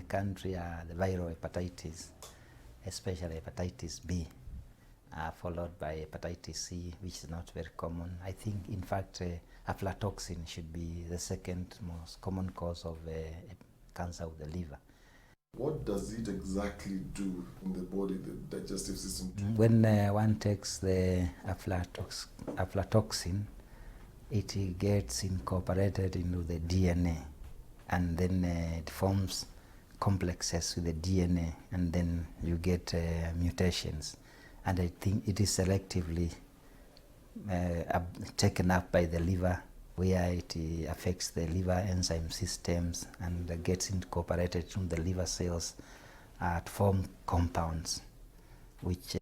country are the viral hepatitis, especially hepatitis B, followed by hepatitis C, which is not very common. I think, in fact, aflatoxin should be the second most common cause of cancer of the liver. What does it exactly do in the body, the digestive system? When one takes the aflatoxin, it gets incorporated into the DNA, and then it forms complexes with the DNA, and then you get mutations. And I think it is selectively taken up by the liver, where it affects the liver enzyme systems and gets incorporated into the liver cells to form compounds, which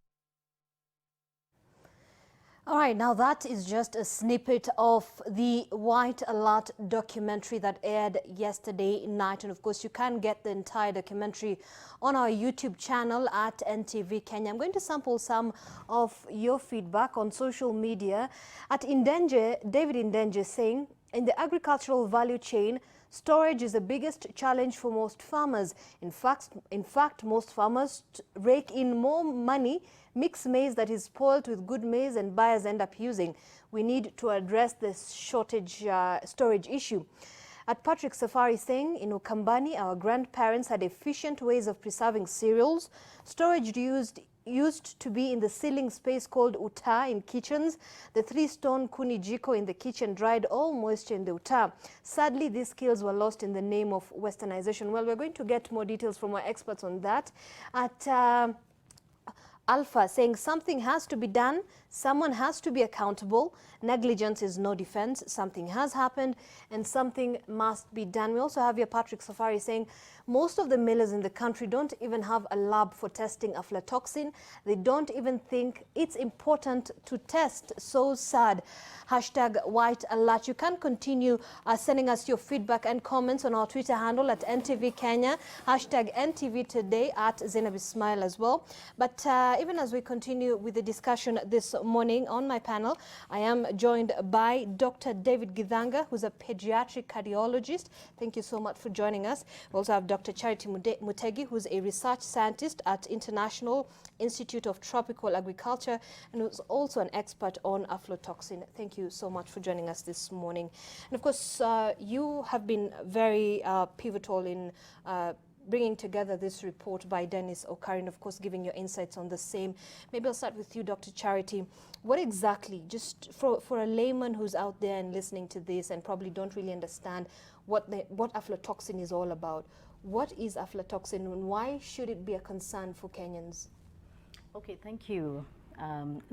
All right, now that is just a snippet of the White Alert documentary that aired yesterday night. And of course, you can get the entire documentary on our YouTube channel at NTV Kenya. I'm going to sample some of your feedback on social media. At Indenje, David Indenje saying, in the agricultural value chain, storage is the biggest challenge for most farmers. In fact, most farmers rake in more money, mix maize that is spoiled with good maize, and buyers end up using. We need to address this shortage storage issue. At Patrick Safari saying, in Ukambani, our grandparents had efficient ways of preserving cereals. Storage used to be in the ceiling space called uta in kitchens. The 3-stone kuni jiko in the kitchen dried all moisture in the uta. Sadly, these skills were lost in the name of westernization. Well, we're going to get more details from our experts on that. At Alpha saying something has to be done, someone has to be accountable, negligence is no defense, something has happened and something must be done. We also have here Patrick Safari saying most of the millers in the country don't even have a lab for testing aflatoxin. They don't even think it's important to test. So sad. Hashtag White Alert. You can continue sending us your feedback and comments on our Twitter handle at NTV Kenya, hashtag NTV Today at Zainab Ismail as well. But even as we continue with the discussion this morning on my panel, I am joined by Dr. David Githanga, who's a pediatric cardiologist. Thank you so much for joining us. We also have Dr. Charity Motegi, who's a research scientist at International Institute of Tropical Agriculture and who's also an expert on aflatoxin. Thank you so much for joining us this morning. And of course, you have been very pivotal in bringing together this report by Dennis Okari, and of course giving your insights on the same. Maybe I'll start with you, Dr. Charity. What exactly, just for a layman who's out there and listening to this and probably don't really understand what aflatoxin is all about, what is aflatoxin and why should it be a concern for Kenyans? Okay, thank you,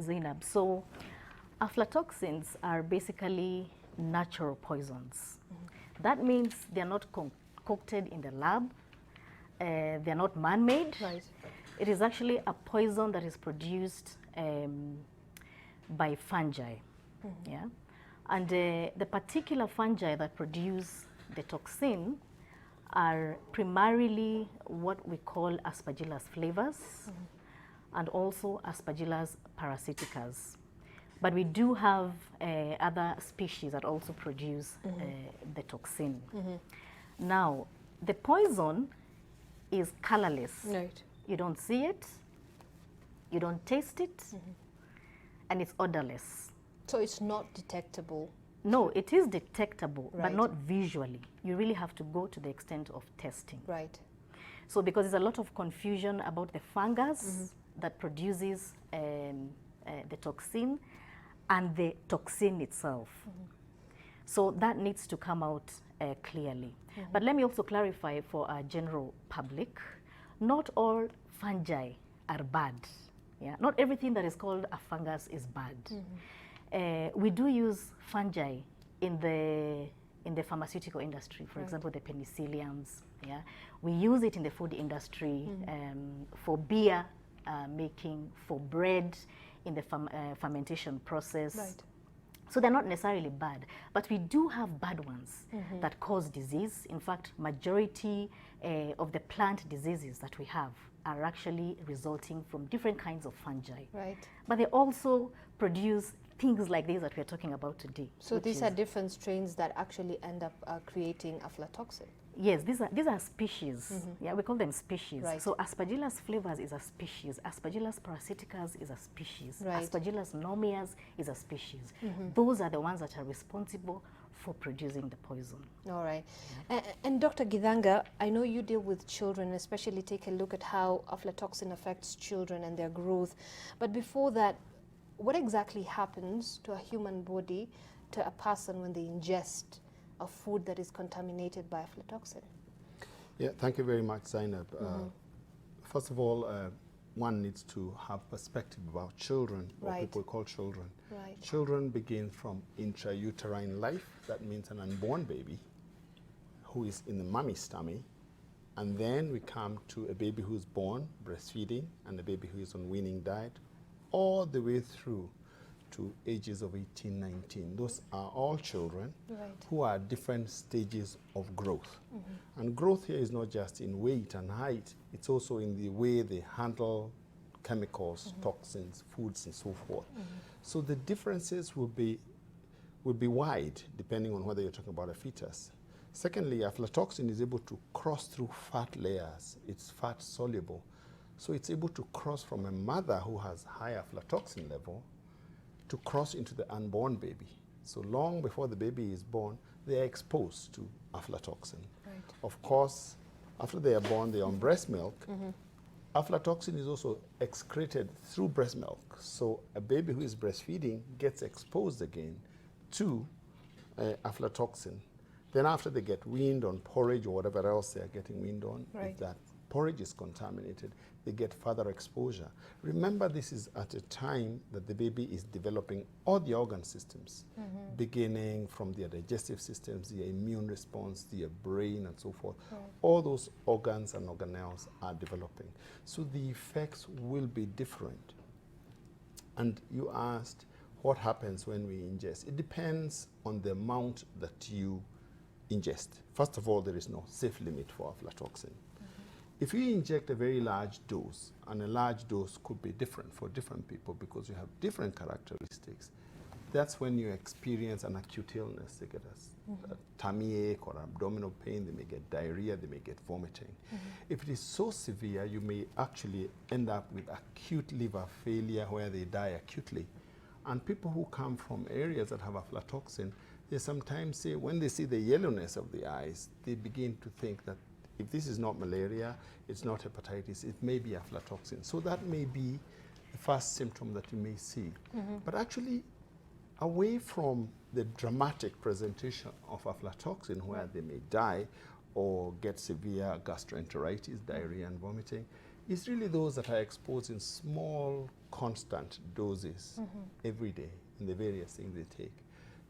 Zainab. So aflatoxins are basically natural poisons. Mm-hmm. That means they're not concocted in the lab. They're not man-made. Right. It is actually a poison that is produced by fungi. Mm-hmm. Yeah? And the particular fungi that produce the toxin are primarily what we call Aspergillus flavus, mm-hmm. and also Aspergillus parasiticus. But we do have other species that also produce mm-hmm. The toxin. Mm-hmm. Now, the poison is colorless. Right. You don't see it, you don't taste it, mm-hmm. and it's odorless. So it's not detectable? No, it is detectable, right. But not visually. You really have to go to the extent of testing. Right. So because there's a lot of confusion about the fungus mm-hmm. that produces the toxin and the toxin itself. Mm-hmm. So that needs to come out clearly. Mm-hmm. But let me also clarify for our general public, not all fungi are bad. Yeah? Not everything that is called a fungus is bad. Mm-hmm. We do use fungi in the pharmaceutical industry, for right. example, the penicilliums. Yeah? We use it in the food industry, mm-hmm. For beer making, for bread, in the fermentation process. Right. So they're not necessarily bad, but we do have bad ones mm-hmm. that cause disease. In fact, majority of the plant diseases that we have are actually resulting from different kinds of fungi. Right. But they also produce things like these that we're talking about today. So these are different strains that actually end up creating aflatoxin? Yes, these are species. Yeah, we call them species. Right. So Aspergillus flavus is a species. Aspergillus parasiticus is a species. Right. Aspergillus nomeas is a species. Those are the ones that are responsible for producing the poison. All right. And Dr. Githanga, I know you deal with children, especially take a look at how aflatoxin affects children and their growth. But before that, what exactly happens to a human body, to a person when they ingest a food that is contaminated by aflatoxin? Yeah, thank you very much, Zainab. First of all, one needs to have perspective about children, or Right. people call children. Right. Children begin from intrauterine life. That means an unborn baby who is in the mommy's tummy. And then we come to a baby who's born breastfeeding and a baby who is on weaning diet, all the way through to ages of 18, 19. Those are all children Right. who are at different stages of growth. And growth here is not just in weight and height, it's also in the way they handle chemicals, toxins, foods, and so forth. So the differences will be wide depending on whether you're talking about a fetus. Secondly, aflatoxin is able to cross through fat layers. It's fat soluble. So it's able to cross from a mother who has high aflatoxin level to cross into the unborn baby. So long before the baby is born, they are exposed to aflatoxin. Right. Of course, after they are born, they are on breast milk. Aflatoxin is also excreted through breast milk. So a baby who is breastfeeding gets exposed again to aflatoxin. Then after they get weaned on porridge or whatever else they are getting weaned on, Right. if that porridge is contaminated, they get further exposure. Remember, this is at a time that the baby is developing all the organ systems, beginning from their digestive systems, their immune response, their brain, and so forth. All those organs and organelles are developing. So the effects will be different. And you asked what happens when we ingest. It depends on the amount that you ingest. First of all, there is no safe limit for aflatoxin. If you inject a very large dose, and a large dose could be different for different people because you have different characteristics, that's when you experience an acute illness. They get a tummy ache or abdominal pain, they may get diarrhea, they may get vomiting. If it is so severe, you may actually end up with acute liver failure where they die acutely. And people who come from areas that have aflatoxin, they sometimes say when they see the yellowness of the eyes, they begin to think that if this is not malaria, it's not hepatitis, it may be aflatoxin. So that may be the first symptom that you may see. But actually, away from the dramatic presentation of aflatoxin where they may die or get severe gastroenteritis, diarrhea and vomiting, it's really those that are exposed in small, constant doses every day in the various things they take.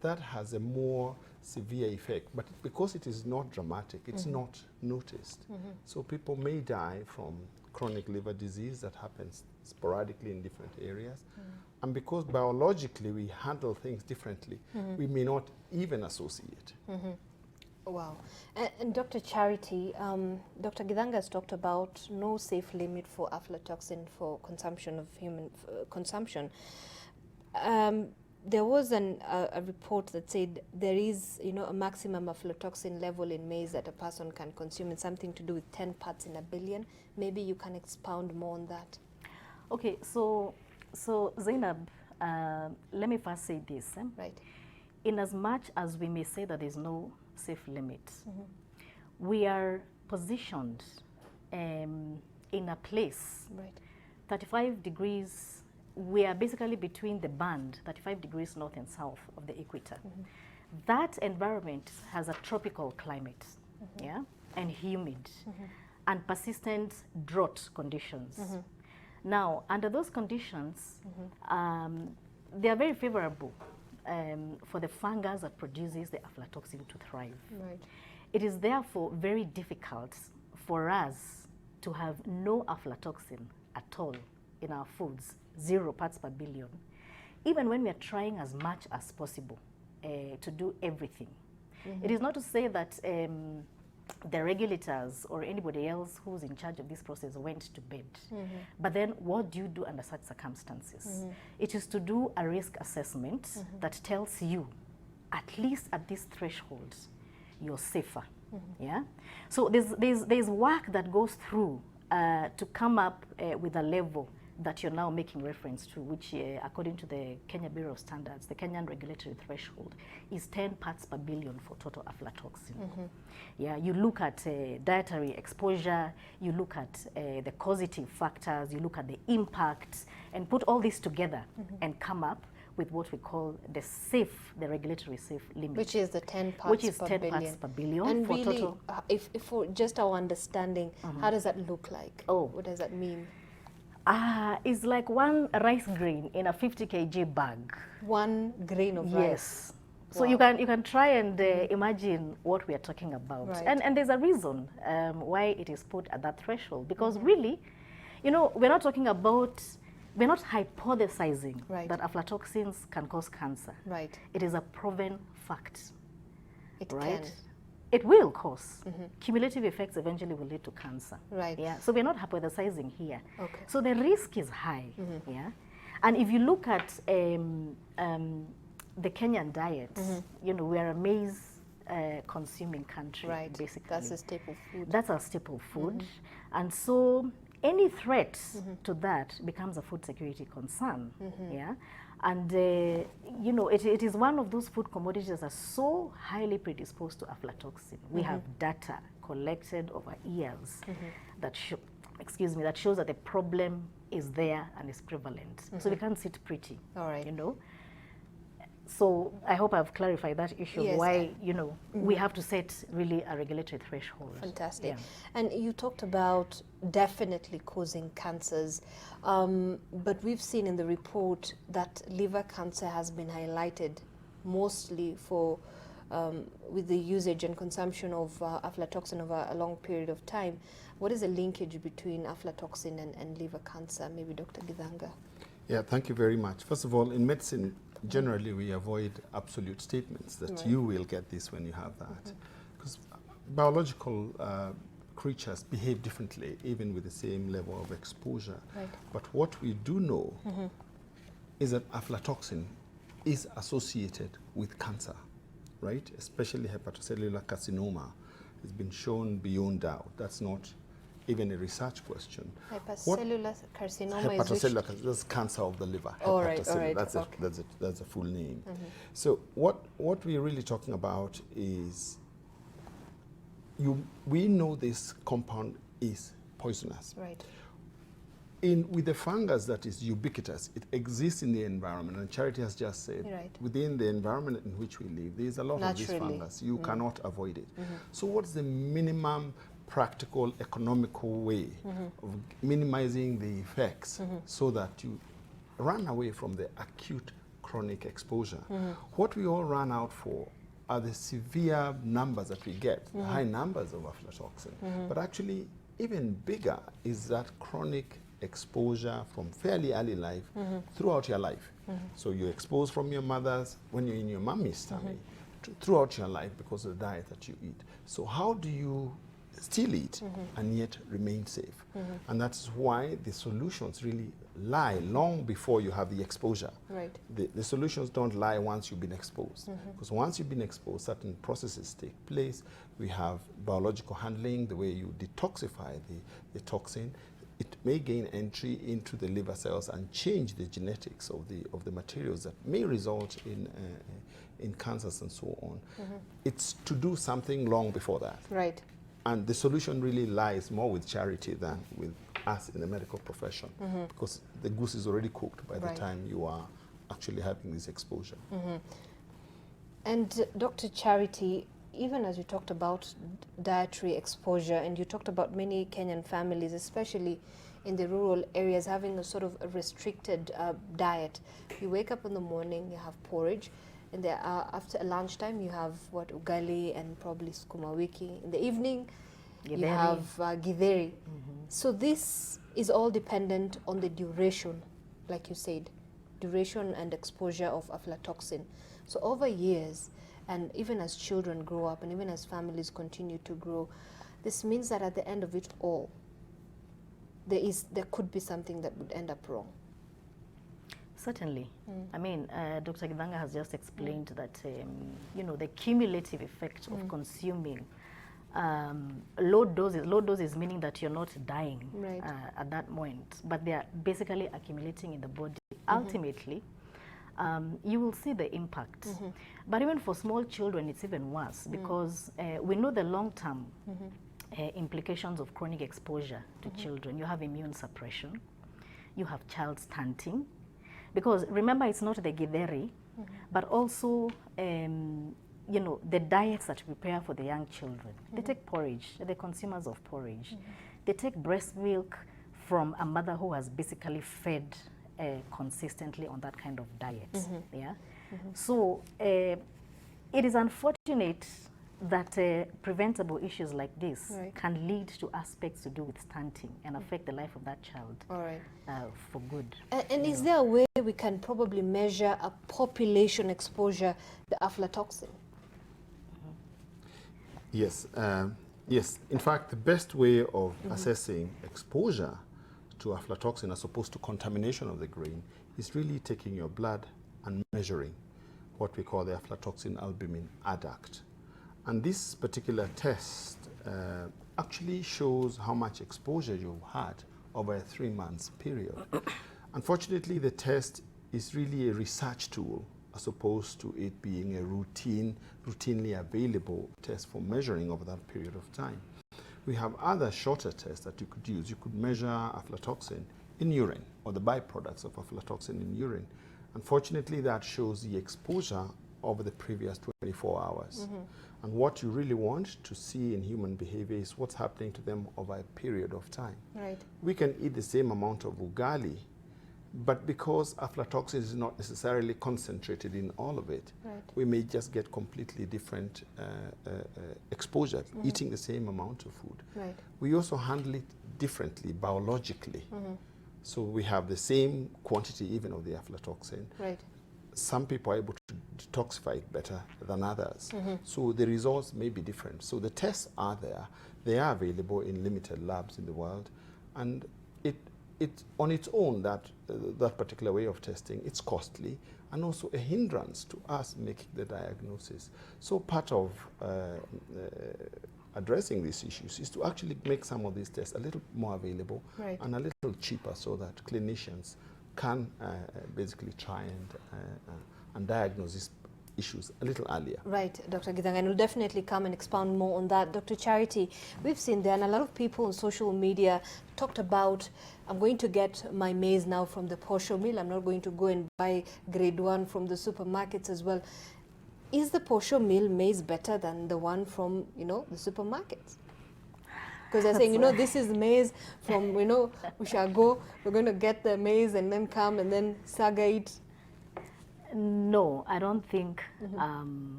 That has a more severe effect, but because it is not dramatic, it's not noticed. So people may die from chronic liver disease that happens sporadically in different areas. And because biologically we handle things differently, we may not even associate. Wow. And Dr. Charity, Dr. Githanga has talked about no safe limit for aflatoxin for consumption of human consumption. There was a report that said there is, a maximum aflatoxin level in maize that a person can consume. It's something to do with 10 parts in a billion. Maybe you can expound more on that. Okay, so Zainab, let me first say this. Right. In as much as we may say that there's no safe limit, we are positioned in a place, Right. 35 degrees, we are basically between the band, 35 degrees north and south of the equator. That environment has a tropical climate, yeah, and humid, and persistent drought conditions. Now, under those conditions, they are very favorable for the fungus that produces the aflatoxin to thrive. Right. It is therefore very difficult for us to have no aflatoxin at all in our foods, 0 parts per billion, even when we are trying as much as possible to do everything. It is not to say that the regulators or anybody else who's in charge of this process went to bed. But then what do you do under such circumstances? It is to do a risk assessment that tells you, at least at this threshold, you're safer. Yeah, so there's work that goes through to come up with a level that you're now making reference to, which according to the Kenya Bureau of Standards, the Kenyan regulatory threshold is 10 parts per billion for total aflatoxin. Yeah, you look at dietary exposure, you look at the causative factors, you look at the impact, and put all this together and come up with what we call the regulatory safe limit. Which is the 10 parts which is per 10 billion. parts per billion And for really, total. if for just our understanding, how does that look like? Oh. What does that mean? It's like one rice grain in a 50 kg bag. 1 grain of rice. Yes. So Wow. you can try and imagine what we are talking about. Right. And there's a reason why it is put at that threshold. Because really, you know, we're not hypothesizing Right. that aflatoxins can cause cancer. Right. It is a proven fact. It Right? can. It will cause. Cumulative effects eventually will lead to cancer. Right. Yeah. So we're not hypothesizing here. Okay. So the risk is high. Yeah. And if you look at the Kenyan diet, you know, we're a maize consuming country, Right. basically. That's a staple food. That's our staple food. And so any threat to that becomes a food security concern. Yeah. And, you know, it is one of those food commodities that are so highly predisposed to aflatoxin. We have data collected over years that that shows that the problem is there and is prevalent. So we can't sit pretty, All right. you know. So I hope I've clarified that issue Yes. of why, you know, we have to set really a regulatory threshold. Fantastic. Yeah. And you talked about definitely causing cancers, but we've seen in the report that liver cancer has been highlighted mostly for with the usage and consumption of aflatoxin over a long period of time. What is the linkage between aflatoxin and liver cancer? Maybe Dr. Githanga. Yeah, thank you very much. First of all, in medicine, generally we avoid absolute statements that Right. you will get this when you have that. Because biological creatures behave differently, even with the same level of exposure. Right. But what we do know is that aflatoxin is associated with cancer, right? Especially hepatocellular carcinoma. It's been shown beyond doubt. That's not even a research question. Hepatocellular carcinoma Hepatocellular cancer, that's cancer of the liver. All right, Hepatocellular, all right, that's, okay. that's a full name. So what we're really talking about is we know this compound is poisonous. right. With the fungus that is ubiquitous, it exists in the environment, and Charity has just said, Right. within the environment in which we live, there's a lot of this Naturally. fungus. You cannot avoid it. So what's the minimum practical, economical way of minimizing the effects so that you run away from the acute chronic exposure? What we all run out for are the severe numbers that we get, the high numbers of aflatoxin. But actually, even bigger is that chronic exposure from fairly early life throughout your life. So you're exposed from your mother's, when you're in your mommy's tummy, throughout your life because of the diet that you eat. So how do you still eat and yet remain safe? And that's why the solutions really lie long before you have the exposure. Right. The solutions don't lie once you've been exposed. Because once you've been exposed, certain processes take place. We have biological handling, the way you detoxify the toxin. It may gain entry into the liver cells and change the genetics of the materials that may result in cancers and so on. It's to do something long before that. Right. And the solution really lies more with Charity than with us in the medical profession, because the goose is already cooked by the Right. time you are actually having this exposure. And Dr. Charity, even as you talked about dietary exposure, and you talked about many Kenyan families, especially in the rural areas, having a sort of a restricted diet. You wake up in the morning, you have porridge, and there after lunchtime you have ugali and probably sukuma wiki. In the evening, you Githeri. have githeri. So this is all dependent on the duration, like you said, duration and exposure of aflatoxin. So over years, and even as children grow up and even as families continue to grow, this means that at the end of it all, there could be something that would end up wrong. Certainly. I mean, Dr. Githanga has just explained that, you know, the cumulative effect of consuming Low doses meaning that you're not dying Right. at that point, but they are basically accumulating in the body. Ultimately, you will see the impact. But even for small children, it's even worse because we know the long-term implications of chronic exposure to children. You have immune suppression, you have child stunting, because remember, it's not the githeri, but also you know, the diets that we prepare for the young children. They take porridge, they're consumers of porridge. They take breast milk from a mother who has basically fed consistently on that kind of diet. Yeah. So it is unfortunate that preventable issues like this can lead to aspects to do with stunting and affect the life of that child for good. And is there a way we can probably measure a population exposure to aflatoxin? Yes, yes. In fact, the best way of assessing exposure to aflatoxin as opposed to contamination of the grain is really taking your blood and measuring what we call the aflatoxin albumin adduct. And this particular test actually shows how much exposure you've had over a 3 months period. Unfortunately, the test is really a research tool as opposed to it being a routinely available test for measuring over that period of time. We have other shorter tests that you could use. You could measure aflatoxin in urine or the byproducts of aflatoxin in urine. Unfortunately, that shows the exposure over the previous 24 hours. And what you really want to see in human behavior is what's happening to them over a period of time. Right. We can eat the same amount of ugali, but because aflatoxin is not necessarily concentrated in all of it, we may just get completely different exposure, eating the same amount of food. Right. We also handle it differently biologically. So we have the same quantity even of the aflatoxin. Right. Some people are able to detoxify it better than others. So the results may be different. So the tests are there. They are available in limited labs in the world. And it on its own, that particular way of testing, it's costly and also a hindrance to us making the diagnosis. So part of addressing these issues is to actually make some of these tests a little more available and a little cheaper so that clinicians can basically try and diagnose these issues a little earlier. Right, Dr. Githanga, and we'll definitely come and expound more on that. Dr. Charity, we've seen there, and a lot of people on social media talked about, I'm going to get my maize now from the posho mill. I'm not going to go and buy grade 1 from the supermarkets as well. Is the posho mill maize better than the one from, you know, the supermarkets? Because they're saying, you know, this is maize from, you know, we shall go, we're going to get the maize and then come and then saga it. No, I don't think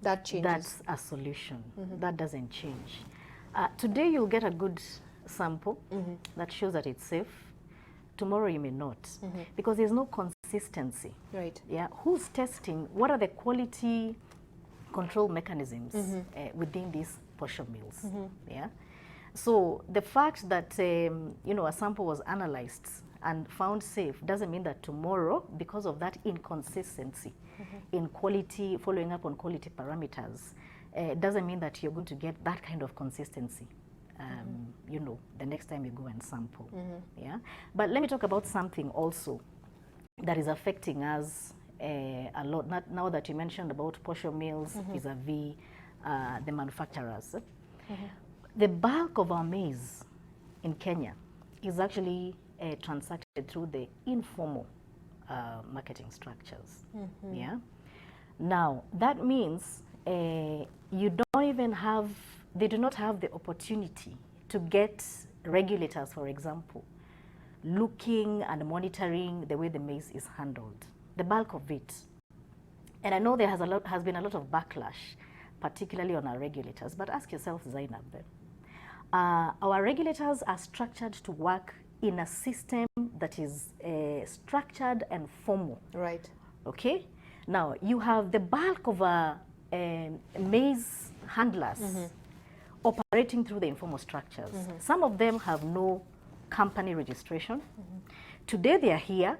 that changes. That's a solution. That doesn't change. Today you'll get a good sample that shows that it's safe. Tomorrow you may not, because there's no consistency. Right. Yeah. Who's testing? What are the quality control mechanisms within these posho mills? Yeah. So the fact that you know, a sample was analyzed and found safe doesn't mean that tomorrow, because of that inconsistency in quality, following up on quality parameters, doesn't mean that you're going to get that kind of consistency, you know, the next time you go and sample. Yeah. But let me talk about something also that is affecting us a lot. Now that you mentioned about posho mills vis-a-vis the manufacturers. The bulk of our maize in Kenya is actually transacted through the informal marketing structures. Yeah. Now that means you don't even have, they do not have the opportunity to get regulators, for example, looking and monitoring the way the maize is handled, the bulk of it. And I know there has been a lot of backlash, particularly on our regulators, but ask yourself, Zainab, our regulators are structured to work in a system that is structured and formal. Right. Okay? Now, you have the bulk of maize handlers operating through the informal structures. Some of them have no company registration. Today they are here,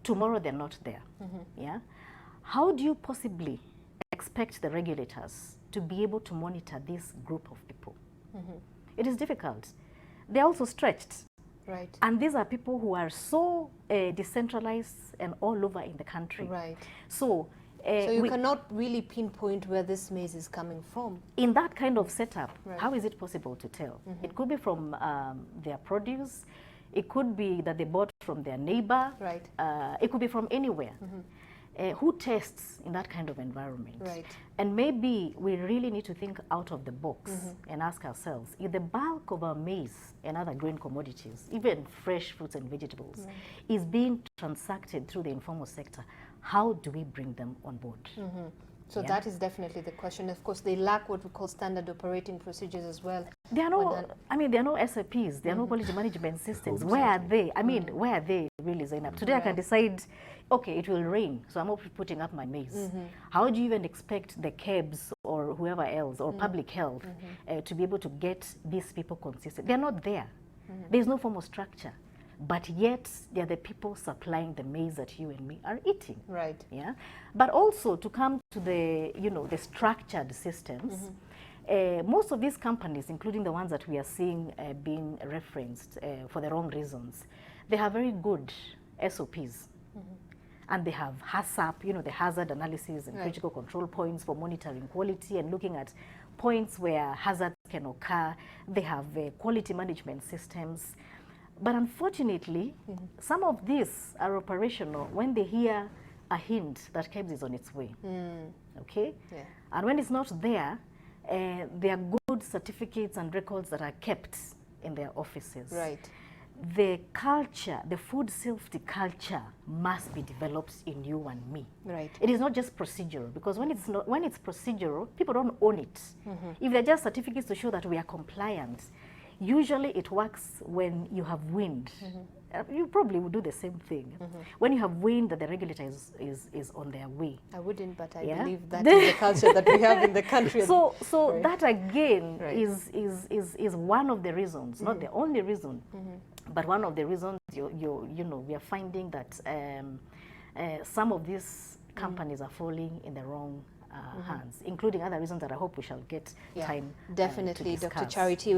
tomorrow they're not there. Yeah? How do you possibly expect the regulators to be able to monitor this group of people? It is difficult. They're also stretched. Right. And these are people who are so decentralized and all over in the country. Right. So, so you cannot really pinpoint where this maize is coming from. In that kind of setup, Right. how is it possible to tell? It could be from their produce. It could be that they bought from their neighbor. Right. It could be from anywhere. Who tests in that kind of environment? Right. And maybe we really need to think out of the box and ask ourselves, if the bulk of our maize and other grain commodities, even fresh fruits and vegetables, is being transacted through the informal sector, how do we bring them on board? So that is definitely the question. Of course, they lack what we call standard operating procedures as well. There are no, I mean, there are no SOPs, there are no quality management systems. Where are they? I mean, where are they really, Zainab? Today I can decide, okay, it will rain, so I'm not putting up my maize. How do you even expect the KEBS or whoever else or public health to be able to get these people consistent? They're not there. There's no formal structure. But yet, they're the people supplying the maize that you and me are eating. Right. Yeah. But also to come to the, you know, the structured systems, most of these companies, including the ones that we are seeing being referenced for the wrong reasons, they have very good SOPs. And they have HACCP, you know, the hazard analysis and critical control points for monitoring quality and looking at points where hazards can occur. They have quality management systems. But unfortunately, some of these are operational when they hear a hint that KEBS is on its way. Okay? Yeah. And when it's not there, there are good certificates and records that are kept in their offices. Right. The culture, the food safety culture must be developed in you and me. Right. It is not just procedural, because when it's procedural, people don't own it. If they're just certificates to show that we are compliant, usually it works when you have wind. You probably would do the same thing. When you have wind that the regulator is on their way. I wouldn't, but I believe that is the culture that we have in the country. So that again is one of the reasons, not the only reason, but one of the reasons you know, we are finding that some of these companies are falling in the wrong hands, including other reasons that I hope we shall get time definitely, to discuss. Dr. Charity.